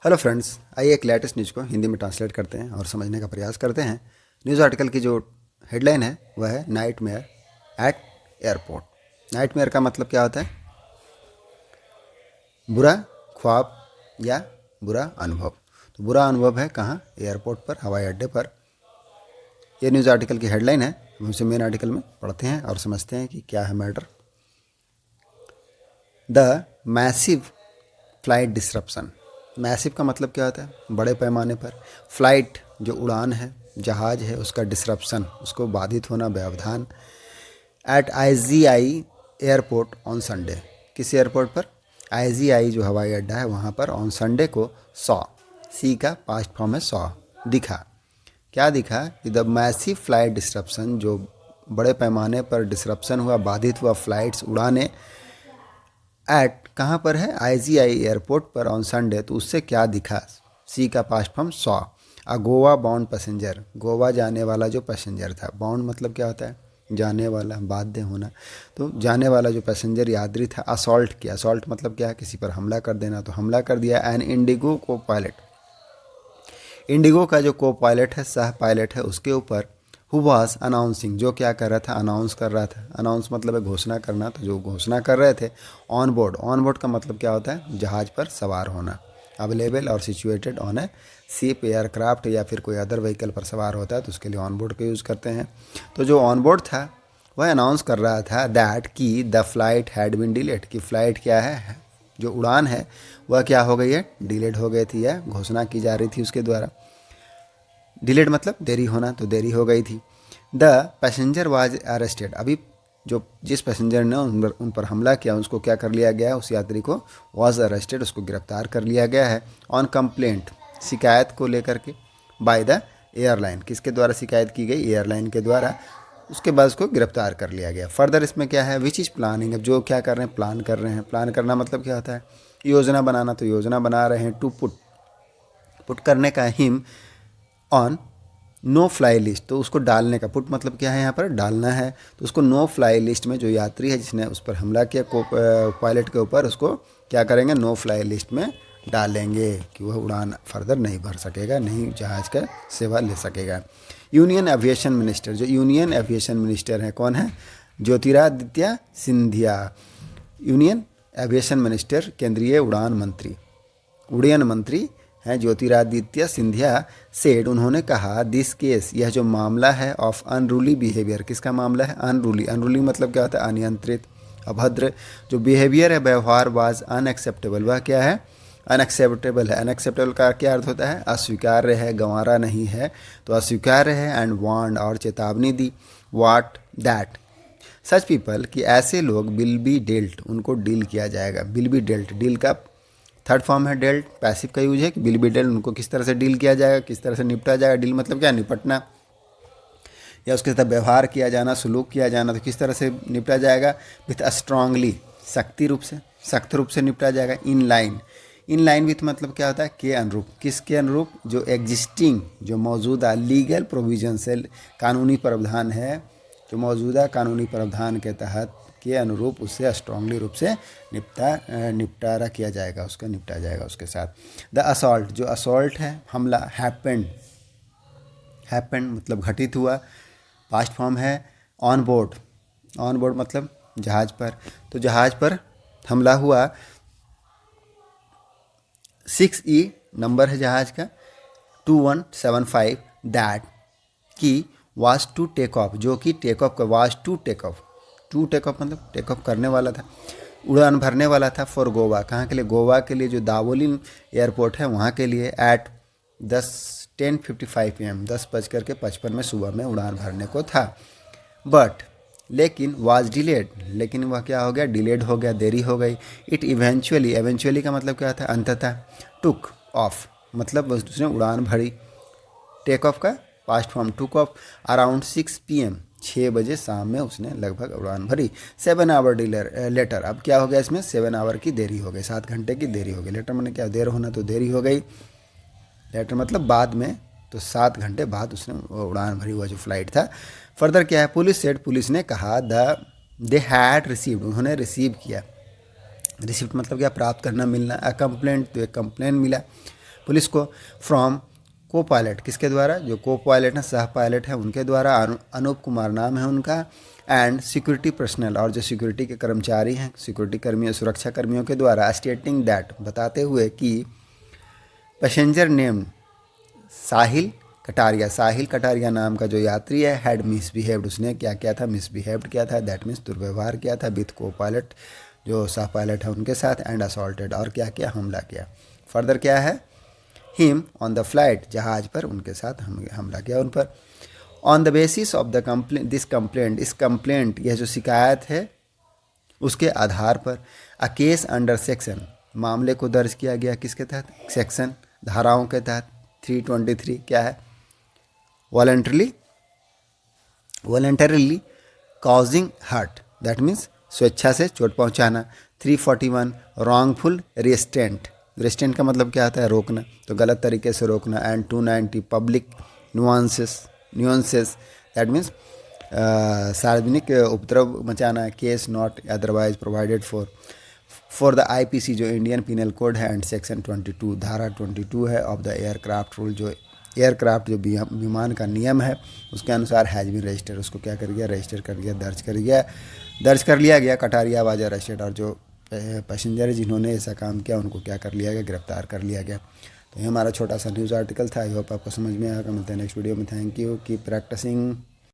Hello friends, आइए एक latest news को हिंदी में ट्रांसलेट करते हैं और समझने का प्रयास करते हैं। न्यूज़ आर्टिकल की जो हेडलाइन है वह है night mayor eight airport. Night mayor का मतलब क्या होता है? बुरा ख्वाब या बुरा अनुभव। तो बुरा अनुभव है कहाँ? एयरपोर्ट पर, हवाई अड्डे पर। यह न्यूज़ आर्टिकल की हेडलाइन है। हम उसे मेन आर्टिकल में पढ़ते हैं और समझते हैं कि क्या है matter. The massive flight disruption. Massive का मतलब क्या होता है? बड़े पैमाने पर। फ्लाइट जो उड़ान है, जहाज है, उसका डिसरप्शन, उसको बाधित होना, व्यवधान। At IGI airport on Sunday. किस एयरपोर्ट पर? IGI जो हवाई अड्डा है वहाँ पर ऑन संडे को सॉ, सी का पास्ट फॉर्म है सॉ, दिखा। क्या दिखा? कि द मैसिव फ्लाइट डिसरप्शन, जो बड़े पैमाने पर डिसरप्शन हुआ, बाधित हुआ फ्लाइट्स उड़ाने। एट कहाँ पर है? IGI एयरपोर्ट पर ऑन संडे। तो उससे क्या दिखा? सी का पास्ट फॉर्म सॉ। अ गोवा बाउंड पैसेंजर, गोवा जाने वाला जो पैसेंजर था। बाउंड मतलब क्या होता है? जाने वाला, बाध्य होना। तो जाने वाला जो पैसेंजर यात्री था, असॉल्ट किया। असॉल्ट मतलब क्या है? किसी पर हमला कर देना। तो हमला कर दिया। एन इंडिगो को पायलट, इंडिगो का जो को पायलट है, सह पायलट है, उसके ऊपर हु वाज अनाउंसिंग, जो क्या कर रहा था? अनाउंस कर रहा था। अनाउंस मतलब है घोषणा करना। तो जो घोषणा कर रहे थे ऑन बोर्ड। ऑन बोर्ड का मतलब क्या होता है? जहाज पर सवार होना। अवेलेबल और situated on A ship, aircraft या फिर कोई अदर व्हीकल पर सवार होता है तो उसके लिए ऑन बोर्ड का यूज़ करते हैं। तो जो ऑन बोर्ड था वह अनाउंस कर रहा था दैट की the flight had been delayed, कि फ्लाइट क्या है, जो उड़ान है वह क्या हो गई है? डिलेड हो गई थी, या घोषणा की जा रही थी उसके द्वारा। डिलेड मतलब देरी होना, तो देरी हो गई थी। The passenger was arrested. अभी जो जिस पैसेंजर ने उन पर हमला किया उसको क्या कर लिया गया है? उस यात्री को वाज अरेस्टेड, उसको गिरफ्तार कर लिया गया है। ऑन कंप्लेंट, शिकायत को लेकर के। बाय द एयरलाइन, किसके द्वारा शिकायत की गई? एयरलाइन के द्वारा। उसके बाद उसको गिरफ्तार कर लिया गया। फर्दर इसमें क्या है? Which is planning. अब जो क्या कर रहे हैं? प्लान कर रहे हैं। प्लान करना मतलब क्या होता है? योजना बनाना। तो योजना बना रहे हैं। टू पुट, पुट करने का him on no fly list, तो उसको डालने का। पुट मतलब क्या है? यहाँ पर डालना है। तो उसको नो फ्लाई लिस्ट में, जो यात्री है जिसने उस पर हमला किया को पायलट के ऊपर, उसको क्या करेंगे? नो फ्लाई लिस्ट में डालेंगे कि वह उड़ान फर्दर नहीं भर सकेगा, नहीं जहाज का सेवा ले सकेगा। यूनियन एविएशन मिनिस्टर, जो यूनियन एविएशन मिनिस्टर हैं कौन है? Jyotiraditya Scindia. Union aviation minister, केंद्रीय उड़ान मंत्री, उड्डयन मंत्री हैं ज्योतिरादित्य सिंधिया। सेड, उन्होंने कहा, दिस केस, यह जो मामला है, ऑफ अनरूली बिहेवियर। किसका मामला है? अनरूली। अनरूली मतलब क्या होता है? अनियंत्रित, अभद्र। जो बिहेवियर है, व्यवहार, वाज अनएक्सेप्टेबल, वह क्या है? अनएक्सेप्टेबल है। अनएक्सेप्टेबल का क्या अर्थ होता है? अस्वीकार्य है, गंवारा नहीं है, तो अस्वीकार्य है। एंड वार्न, और चेतावनी दी। वाट दैट सच पीपल, कि ऐसे लोग, विल बी डेल्ट, उनको डील किया जाएगा। विल बी डेल्ट, डील का थर्ड फॉर्म है डेल्ट, पैसिव का यूज है कि विल बी डेल्ट, उनको किस तरह से डील किया जाएगा, किस तरह से निपटा जाएगा। डील मतलब क्या? निपटना, या उसके साथ व्यवहार किया जाना, सुलूक किया जाना। तो किस तरह से निपटा जाएगा? विथ स्ट्रांगली, सख्ती रूप से, सख्त रूप से निपटा जाएगा। In line, in line with मतलब क्या होता है? के अनुरूप। किसके अनुरूप? जो एग्जिस्टिंग, जो मौजूदा लीगल प्रोविजन से, कानूनी प्रावधान है, जो मौजूदा कानूनी प्रावधान के तहत के अनुरूप उससे स्ट्रांगली रूप से निपटारा किया जाएगा, उसका निपटा जाएगा उसके साथ। द असॉल्ट, जो असॉल्ट है, हमला, हैपेंड, हैपेंड मतलब घटित हुआ, पास्ट फॉर्म है। ऑन बोर्ड, ऑन बोर्ड मतलब जहाज पर। तो जहाज पर हमला हुआ। 6E नंबर है जहाज का, 2175, दैट की वाज टू टेक ऑफ, जो कि टेक ऑफ का, was to take off, to take off मतलब टेक ऑफ करने वाला था, उड़ान भरने वाला था। फॉर गोवा, कहाँ के लिए? गोवा के लिए, जो दावोलिम एयरपोर्ट है वहाँ के लिए। एट 10:55 PM, 10:55 में सुबह में उड़ान भरने को था। बट, लेकिन, वाज डिलेड, लेकिन वह क्या हो गया? डिलेड हो गया, देरी हो गई। इट इवेंचुअली, इवेंचुअली का मतलब क्या था? अंततः। टुक ऑफ मतलब उसने उड़ान भरी। टेक ऑफ का past form took off. Around 6 PM, 6 बजे शाम में उसने लगभग उड़ान भरी। 7 आवर लेटर, अब क्या हो गया इसमें? 7 आवर की देरी हो गई, 7 घंटे की देरी हो गई। लेटर मैंने क्या, देर होना, तो देरी हो गई। लेटर मतलब बाद में, तो 7 घंटे बाद उसने उड़ान भरी, हुआ जो फ्लाइट था। फर्दर क्या है? पुलिस सेड, पुलिस ने कहा, दे हैड रिसीव्ड, उन्होंने रिसीव किया। रिसीव्ड मतलब क्या? प्राप्त करना, मिलना। अ कंप्लेंट, तो एक कंप्लेन मिला। पुलिस को फ्रॉम को पायलट, किसके द्वारा, जो को पायलट हैं, सह पायलट हैं, उनके द्वारा, अनूप कुमार नाम है उनका, एंड सिक्योरिटी पर्सनल, और जो सिक्योरिटी के कर्मचारी हैं, सिक्योरिटी कर्मियों, सुरक्षा कर्मियों के द्वारा, स्टेटिंग दैट, बताते हुए कि पैसेंजर नेम साहिल कटारिया, साहिल कटारिया नाम का जो यात्री है, हैड मिसबिहेव्ड, उसने क्या किया था, मिसबिहेव्ड किया था, दैट मीन्स दुर्व्यवहार किया था, विथ को पायलट, जो सह पायलट है उनके साथ, एंड असॉल्टेड, और क्या किया, हमला किया। फर्दर क्या है, हिम ऑन द फ्लाइट, जहाज पर उनके साथ हमला किया उन पर। On the basis of the complaint, this complaint, इस कंप्लेंट, यह जो शिकायत है उसके आधार पर, अ केस अंडर सेक्शन, मामले को दर्ज किया गया, किसके तहत, सेक्शन, धाराओं के तहत 323, क्या है, voluntarily causing hurt, that means स्वेच्छा से चोट पहुंचाना। 341 रॉन्गफुल रेस्टेंट, रेस्टेंट का मतलब क्या होता है, रोकना, तो गलत तरीके से रोकना। And 290 public nuisances, that means सार्वजनिक उपद्रव मचाना, case not otherwise provided for the IPC, जो इंडियन पिनल कोड है, एंड सेक्शन 22, धारा 22 है, ऑफ द एयरक्राफ्ट रूल, जो एयरक्राफ्ट, जो विमान का नियम है उसके अनुसार, हैज बीन रजिस्टर, उसको क्या कर गया, रजिस्टर कर गया, दर्ज कर लिया गया। कटारिया वाज अरेस्टेड, और जो पैसेंजर जिन्होंने ऐसा काम किया उनको क्या कर लिया गया, गिरफ्तार कर लिया गया। तो ये हमारा छोटा सा न्यूज़ आर्टिकल था। आई होप आपको समझ में आएगा। मिलते हैं नेक्स्ट वीडियो में। Thank you, keep practising.